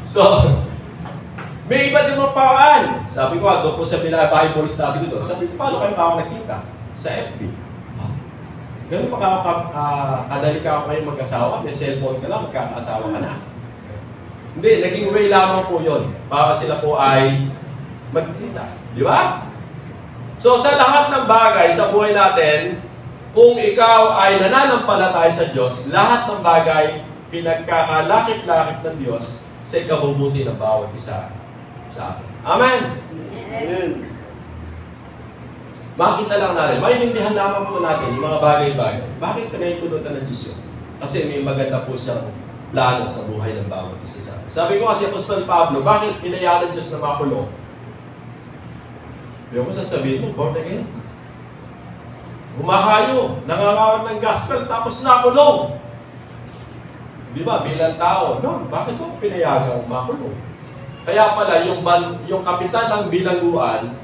So, may iba din mga paraan. Sabi ko, doon po sa Bible study ko doon, sabi ko, paano kayo ako nakita? Sa FB. Ganun pa kadali ka kayo mag-asawa, may cellphone ka lang, magkakasawa ka na. Hindi, naging way lamang po yun para sila po ay magkita. Di ba? So, sa lahat ng bagay sa buhay natin, kung ikaw ay nananampalataya sa Diyos, lahat ng bagay pinagkakalakit-lakit ng Diyos sa ikabubuti ng bawat isa sa atin. Amen? Amen. Makita lang natin, maintindihan lamang po natin yung mga bagay-bagay. Bakit pinahintulutan ng Diyos yun? Kasi may maganda po siyang plano sa buhay ng bawat isa sa atin. Sabi ko kasi Apostol Pablo, bakit pinayaan ng Diyos na makulong? Hindi mo sasabihin mo, born again. Humahayo, nangangawat ng gospel, tapos nakulong. Di ba, bilang tao, no, bakit mo pinayagang makulong? Kaya pala, yung kapitan ng bilangguan,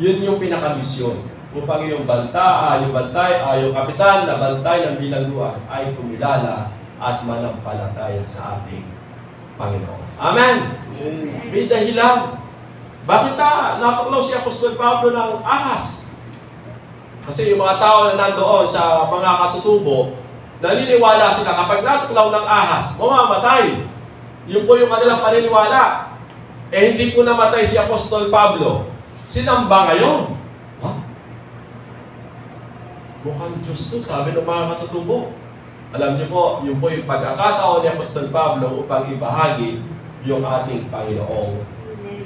yun yung pinakamisyon. Upang yung yung kapitan na bantay ng bilangguan ay kumilala at manampalataya sa ating Panginoon. Amen! May dahilan. Bakit natuklaw si Apostol Pablo ng ahas? Kasi yung mga tao na nandoon sa mga katutubo, naniniwala sila kapag natuklaw ng ahas, mamamatay. Yun po yung kanilang paniniwala. Eh hindi po namatay si Apostol Pablo. Sinamba ngayon. Ha? Mukhang Diyos to, sabi ng mga katutubo. Alam niyo po, yun po yung pagkakataon ni Apostol Pablo upang ibahagi yung ating Panginoong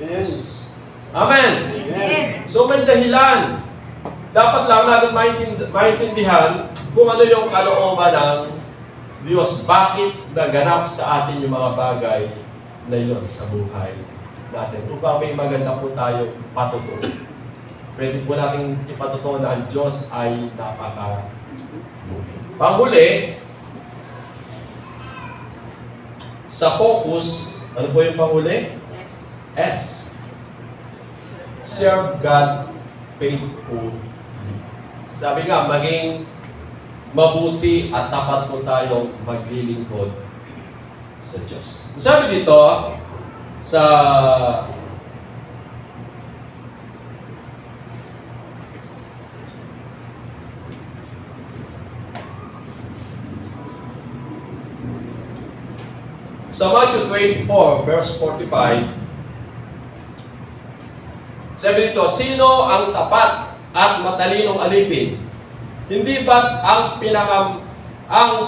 Jesus. Amen. Amen. So may dahilan. Dapat lang natin maintindihan kung ano yung kalooban ng Diyos. Bakit naganap sa atin yung mga bagay na yun sa buhay natin. Upang may maganda po tayo patutuo. Pwede po natin ipatutuo na ang Diyos ay napaka-buti. Panghuli, sa focus, ano po yung panghuli? S. Serve God faithfully. Sabi nga, maging mabuti at tapat po tayong maglilingkod sa Diyos. Sabi dito, sa Matthew 24, verse 45, sabi dito, sino ang tapat at matalinong alipin? Hindi ba't ang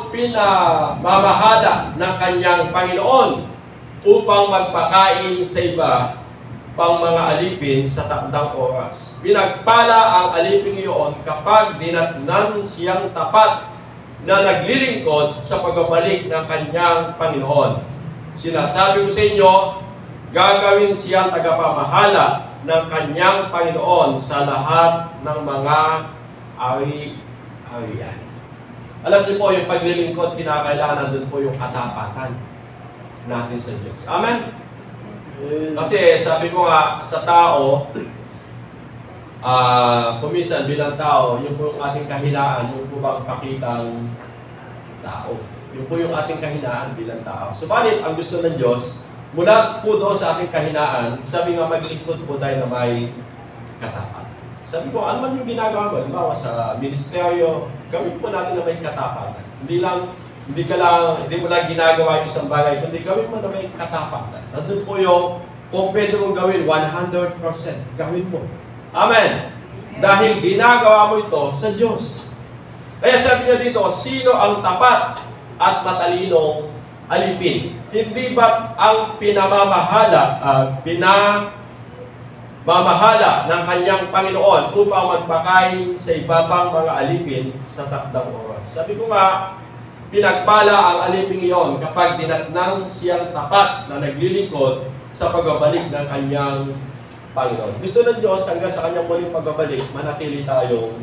pinamamahala ng kanyang Panginoon upang magpakain sa iba pang mga alipin sa takdang oras? Pinagpala ang alipin iyon kapag dinatnan siyang tapat na naglilingkod sa pagbabalik ng kanyang Panginoon. Sinasabi ko sa inyo, gagawin siyang tagapamahala ng kanyang Panginoon sa lahat ng mga ari-arian. Alam niyo po, yung paglilingkod, kinakailangan doon po yung katapatan natin sa Diyos. Amen? Kasi sabi ko nga, sa tao, kuminsan bilang tao, yung po yung ating kahinaan, yung po bang pakitang tao. Yung po yung ating kahinaan bilang tao. Subalit, ang gusto ng Diyos, mula po doon sa ating kahinaan, sabi nga maglingkod po tayo na may katapat. Sabi ko, ano man yung ginagawa mo? Halimbawa sa ministeryo, gawin po natin na may katapatan. Hindi mo lang ginagawa yung isang bagay, kundi gawin mo na may katapatan. Nandun po yung, kung pwede mong gawin 100%, gawin mo. Amen. Dahil ginagawa mo ito sa Diyos. Kaya sabi niya dito, sino ang tapat at matalinong alipin? Hindi ba't ang pinamamahala ng kanyang Panginoon upang magpakain sa iba pang mga alipin sa takdang oras? Sabi ko nga, pinagpala ang alipin iyon kapag dinatnang siyang tapat na naglilingkod sa pagbabalik ng kanyang Panginoon. Gusto ng Diyos hanggang sa kanyang muling pagbabalik, manatili tayong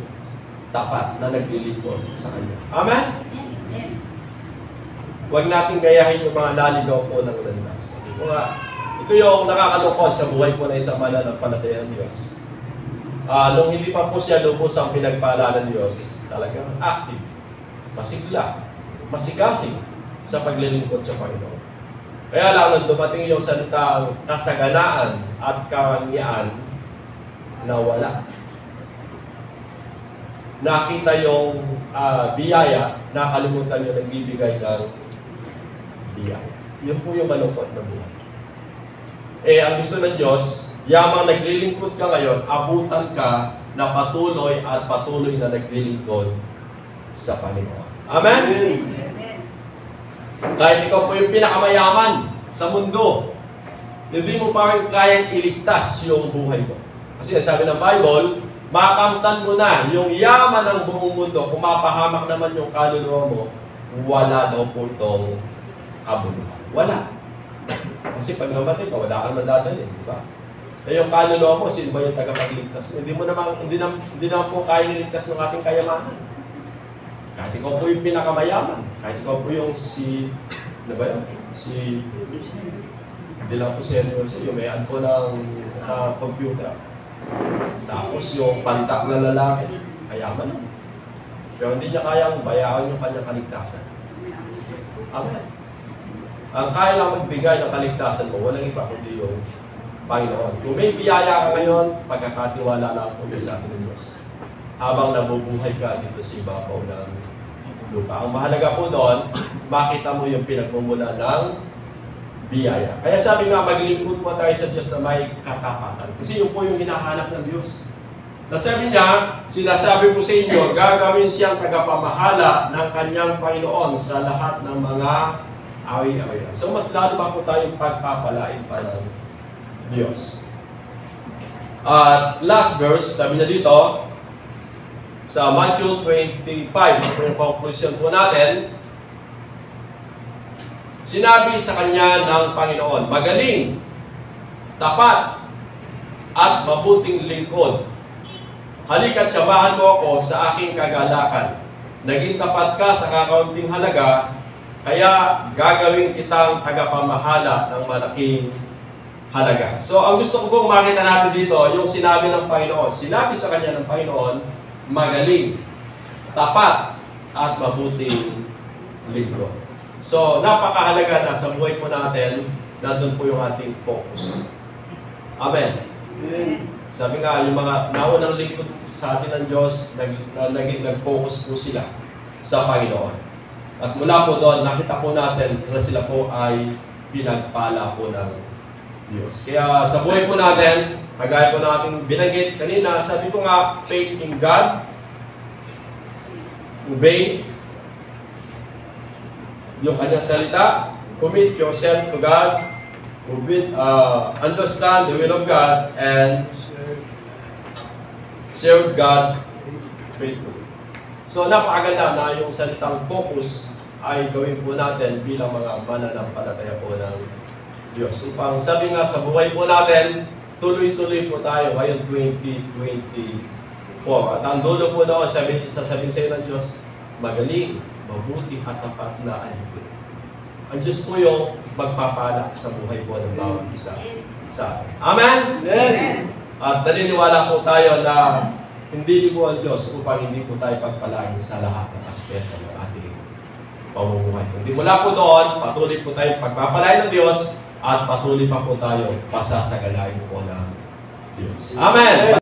tapat na naglilingkod sa Kanya. Amen? Huwag natin gayahin yung mga naligaw po ng landas. Sabi ko nga, ito yung nakakalungkot sa buhay po na isang mananampalataya ng Diyos. Nung hindi pa po siya lubos ang pinagpala ng Diyos, talagang active, masigla, masigasig sa paglilingkod sa Panginoon. Kaya lang nung dumating yung salitang kasaganaan at karangyaan, nawala. Nakita yung biyaya, nakalimutan yung nagbibigay ng biyaya. Yun po yung malungkot na buhay. Ang gusto ng Diyos, yamang naglilingkod ka ngayon, abutan ka na patuloy at patuloy na naglilingkod sa Panginoon. Amen? Kahit ikaw po yung pinakamayaman sa mundo, hindi mo pa rin kayang iligtas yung buhay mo. Kasi sabi ng Bible, makamtan mo na yung yaman ng buong mundo, kung mapahamak naman yung kaluluwa mo, wala daw po itong kabuluhan. Wala. Kasi pag namatay ka, wala kang madadalhin, di ba? Yung kaluluwa mo, sino ba yung tagapagligtas mo? Hindi naman po kaya niligtas ng ating kayamanan. Kahit ikaw po yung pinakamayaman, kahit ikaw po yung ano ba yun? Hindi lang po seryoso, yung may-an po ng computer. Tapos yung pantak na lalaki, kayaman na. Pero hindi niya kayang bayaran yung kanyang kaligtasan. Amen. Ang kaya lang magbigay ng kaligtasan mo, walang iba kundi yung Panginoon. Kung may biyaya ka ngayon, pagkakatiwala lang po sa atin ng Diyos. Habang nabubuhay ka dito sa ibabaw ng lupa. Ang mahalaga po doon, makita mo yung pinagmumula ng biyaya. Kaya sabi nga, maglingkod po tayo sa Diyos na may katapatan. Kasi yun po yung hinahanap ng Diyos. Nasabi niya, sinasabi po sa inyo, gagawin siyang tagapamahala ng kanyang Panginoon sa lahat ng mga ari-arian. So mas lalo pa po tayong pagpapalain pa ng Diyos. At last verse, sabi niya dito, sa Matthew 25, ito yung conclusion po natin, sinabi sa kanya ng Panginoon, magaling, tapat, at mabuting lingkod. Halika't samahan mo ako sa aking kagalakan. Naging tapat ka sa kakaunting halaga, kaya gagawin kitang tagapamahala ng malaking halaga. So, ang gusto ko pong makita natin dito, yung sinabi ng Panginoon. Sinabi sa kanya ng Panginoon, magaling, tapat, at mabuting lingkod. So, napakahalaga na sa buhay po natin, nandun po yung ating focus. Amen. Sabi nga, yung mga naunang lingkod sa atin ng Diyos, nag-focus po sila sa Panginoon. At mula po doon, nakita po natin na sila po ay pinagpala po ng Diyos. Kaya sa buhay po natin, kagaya po na ating binanggit kanina, sabi ko nga, faith in God, obey yung kanyang salita, commit yourself to God, understand the will of God, and serve God faithfully. So napakaganda na yung salitang focus ay gawin po natin bilang mga mananampalataya po ng Diyos. Upang sabi nga sa buhay po natin, tuloy-tuloy po tayo ngayon 2024. At ang dulo po na sasabihin sa'yo ng Diyos, magaling, mabuti at tapat na alipin. Ang Diyos po yung magpapala sa buhay po ng bawat isa sa atin. Amen? Amen. At naniniwala po tayo na hindi po ang Diyos upang hindi po tayo pagpalain sa lahat ng aspeto ng ating pamumuhay. Hindi mula po doon, patuloy po tayong pagpapalain ng Diyos at patuloy pa po tayo pasasagalain po ng Diyos. Amen!